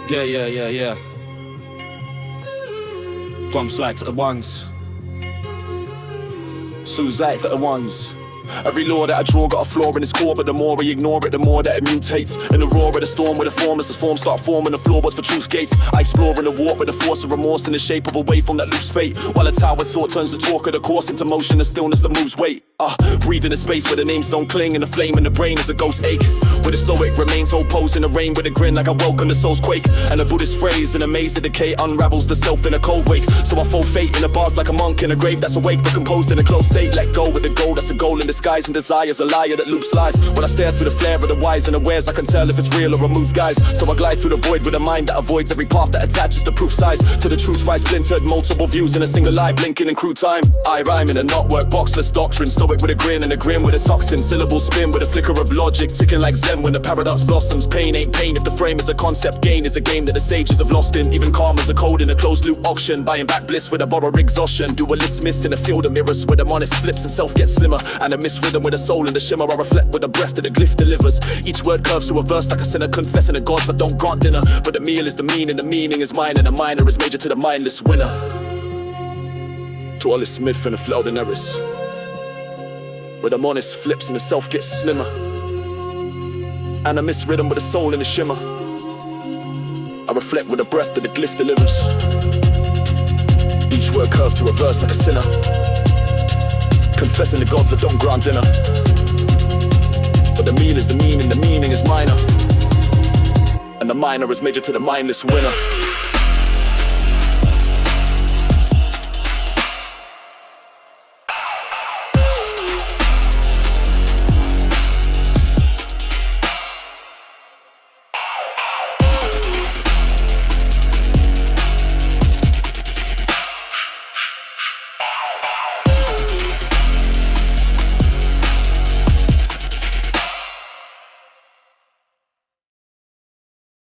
Yeah. Bum slide to the ones. Suzette to the ones. Every law that I draw got a flaw in its core, but the more I ignore it, the more that it mutates. In the roar of the storm, where the form as the form start forming the floorboards for truth gates. I explore in the warp with the force of remorse in the shape of a waveform that loops fate. While a towered sword turns the talk of the course into motion, the stillness that moves weight. Breathe in a space where the names don't cling, and the flame in the brain is a ghost ache. Where the stoic remains whole pose in the rain with a grin like I welcome the soul's quake. And a Buddhist phrase in a maze of decay unravels the self in a cold wake. So I fold fate in the bars like a monk in a grave that's awake but composed in a closed state. Let go with the goal that's a goal in disguise, and desire's a liar that loops lies. When I stare through the flare of the wise and awares, I can tell if it's real or removes guys. So I glide through the void with a mind that avoids every path that attaches the proof size to the truth's right splintered, multiple views in a single eye blinking in crude time. I rhyme in a not work boxless doctrine, stoic with a grin and a grin with a toxin. Syllables spin with a flicker of logic, ticking like Zen when the paradox blossoms. Pain ain't pain if the frame is a concept. Gain is a game that the sages have lost in. Even karma's a code in a closed loop auction. Buying back bliss with a borrow exhaustion. Dualist myth in a field of mirrors where the monist flips and self gets slimmer. And a misrhythm with a soul in the shimmer. I reflect with the breath that the glyph delivers. Each word curves through a verse like a sinner confessing to gods that don't grant dinner. But the meal is the meaning is mine, and the minor is major to the mindless winner. To all this myth and the flawed and errors, where the monist flips and the self gets slimmer. And a misrhythm with a soul in the shimmer. I reflect with the breath that the glyph delivers. Each word curves to a verse like a sinner, confessing to gods that don't grant dinner. But the meal is the meaning is minor, and the minor is major to the mindless winner.